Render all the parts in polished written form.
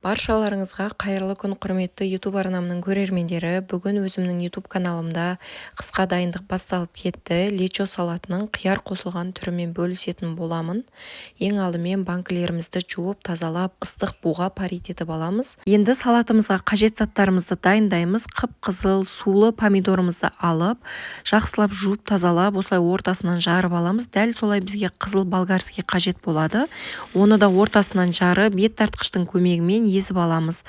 Баршаларыңызға қайырлы күн, құрметті YouTube арнамның көрермендері. Бүгін өзімнің YouTube каналымда қысқа дайындық басталып кетті. Лечо салатының қияр қосылған түрімен бөлісетін боламын. Ең алдымен банкілерімізді жуып, тазалап, ыстық буға парит етіп аламыз. Енді салатымызға қажет заттарымызды дайындаймыз. Қып-қызыл сулы помидорымызды алып, жақсылап жуып, тазалап, осылай ортасынан жарып аламыз. Дәл солай бізге қызыл болгарский қажет болады. Оны да ортасынан жарып, ет тартқыштың көмегімен езіп аламыз.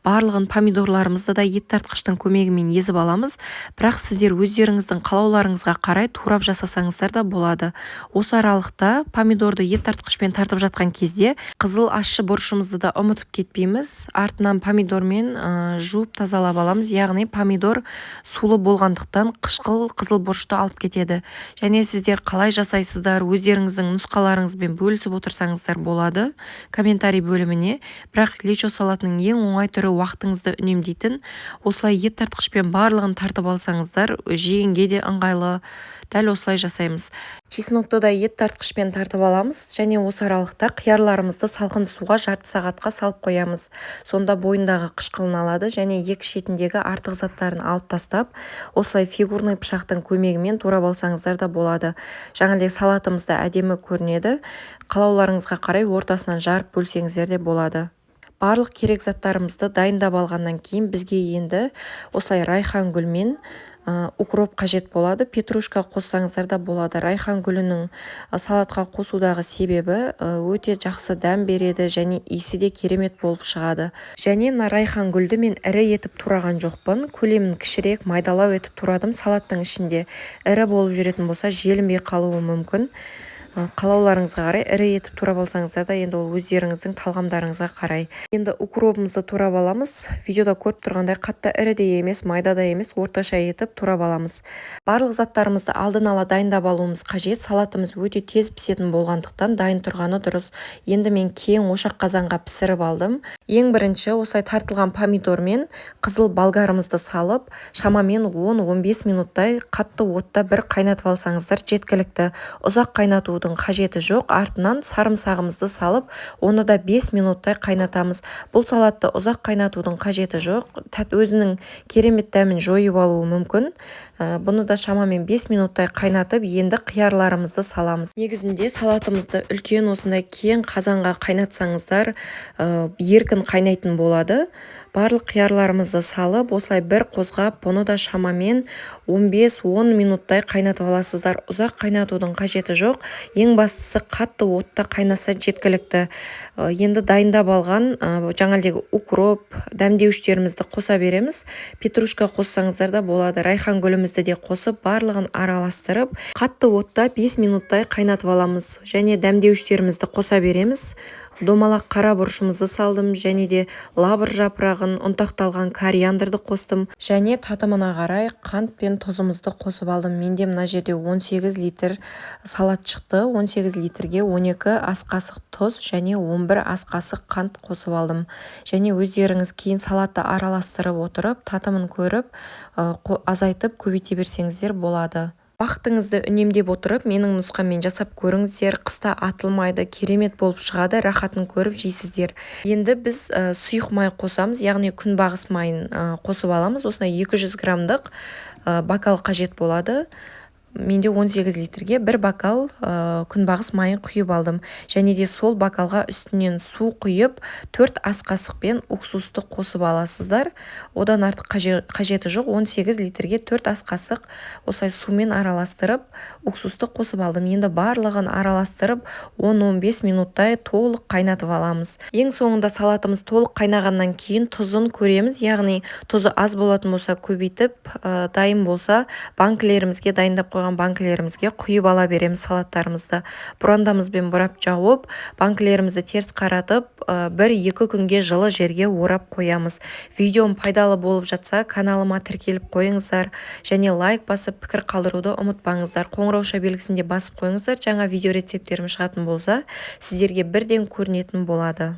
Барлығын помидорларымызды да ет тартқыштың көмегімен езіп аламыз. Бірақ сіздер өздеріңіздің қалауларыңызға қарай турап жасасаңыздар да болады. Осы аралықта помидорды ет тартқышпен тартып жатқан кезде қызыл ащы бұрышымызды да ұмытып кетпейміз. Артынан помидормен жуып тазалап аламыз. Яғни помидор сулы болғандықтан қышқыл қызыл бұрышты алып кетеді. Және сіздер қалай жасайсыздар, өздеріңіздің нұсқаларыңызбен бөлісіп отырсаңыздар болады комментарий бөліміне. Бірақ лечо салатының ең оңай түрі, уақытыңызды үнемдейтін. Осылай ет тартқышпен барлығын тартып алсаңыздар, жегенге де ыңғайлы. Дәл осылай жасаймыз. Чеснокты да ет тартқышпен тартып аламыз. Және осы аралықта қиярларымызды салқын суға жарты сағатқа салып қоямыз. Сонда бойындағы қышқылын алады және екі шетіндегі артық заттарын алып тастап, осылай фигурный пышақтың көмегімен турап алсаңыздар да болады. Жаңағыдай салатымызда әдемі көрінеді. Қалауларыңызға қарай ортасынан жарып бөлсеңіздер де болады. Барлық керек заттарымызды дайындап алғаннан кейін бізге енді осылай райхан гүл мен укроп қажет болады. Петрушка қоссаңыздар да болады. Райхан гүлінің салатқа қосудағы себебі өте жақсы дәм береді және иісі де керемет болып шығады. Және райхан гүлді мен ірі етіп тураған жоқпын. Көлемін кішірек майдалау етіп турадым. Салаттың ішінде ірі болып жүретін болса желінбей қалуы мүмкін. Қалауларыңызға қарай ірі етіп турап алсаңыздар да енді ол өздеріңіздің талғамдарыңызға қарай. Енді укропымызды турап аламыз. Видеода көріп тұрғандай қатты ірі де емес, майда да емес, орташа етіп турап аламыз. Барлық заттарымызды алдын ала дайындап алуымыз қажет. Салатымыз өте тез пісетін болғандықтан дайын тұрғаны дұрыс. Енді мен кең ошақ қазанға пісіріп алдым. Ең бірінші осылай тартылған помидор мен қызыл болгарымызды салып, шамамен 10-15 минуттай қатты отта бір қайнатып алсаңыздар жеткілікті. Ұзақ қайнатудың қажеті жоқ. Артынан сарымсағымызды салып, оны да 5 минуттай қайнатамыз. Бұл салатты ұзақ қайнатудың қажеті жоқ. Өзінің керемет дәмін жойып алуы мүмкін. Бұны да шамамен 5 минуттай қайнатып, енді қиярларымызды саламыз. Негізінде салатымызды үлкен осындай кең қазанға қайнатсаңыздар, еркін қайнайтын болады. Барлық қиярларымызды салып, осылай бір қозғап, бұны да шамамен 15-10 минуттай қайнатып аласыздар. Ұзақ қайнатудың қажеті жоқ. Ең бастысы қатты отта қайнаса жеткілікті. Енді дайындап алған жаңағыдай укроп, дәмдеуіштерімізді қоса береміз. Петрушка қоссаңыздар да болады. Райхан гүлімізді де қосып, барлығын араластырып, қатты отта 5 минуттай қайнатып аламыз. Және дәмдеуіштерімізді қоса береміз. Домалақ қара бұрышымызды салдым, және де лавр жапырағын, ұнтақталған кориандрды қостым. Және татымына қарай қант пен тұзымызды қосып алдым. Менде мына жерде 18 литр салат шықты. 18 литрге 12 ас қасық тұз және 11 ас қасық қант қосып алдым. Және өздеріңіз кейін салатты араластырып отырып, татымын көріп, азайтып көбейте берсеңіздер болады. Уақытыңызды үнемдеп отырып, менің нұсқаммен жасап көріңіздер. Қыста атылмайды, керемет болып шығады, рахатын көріп жейсіздер. Енді біз сұйық май қосамыз, яғни күнбағыс майын қосып аламыз. Осындай 200 граммдық бокал қажет болады. Менде 18 литрге бір бокал күнбағыс майын құйып алдым. Және де сол бокалға үстінен су құйып, 4 ас қасықпен уксусты қосып аласыздар. Одан артық қажеті жоқ. 18 литрге 4 ас қасық осылай сумен араластырып, уксусты қосып алдым. Енді барлығын араластырып, 10-15 минуттай толық қайнатып аламыз. Ең соңында салатымыз толық қайнағаннан кейін тұзын көреміз. Яғни тұзы аз болатын болса көбейтіп, дайын болса банкілерімізге дайындап қойған банкілерімізге құйып ала береміз салаттарымызды. Бұрандамызбен бұрап жауып, банкілерімізді теріс қаратып, 1-2 күнге жылы жерге орап қоямыз. Видеом пайдалы болып жатса, каналыма тіркеліп қойыңыздар, және лайк басып, пікір қалдыруды ұмытпаңыздар. Қоңырауша белгісінде басып қойыңыздар. Жаңа видео рецептерім шығатын болса, сіздерге бірден көрінетін болады.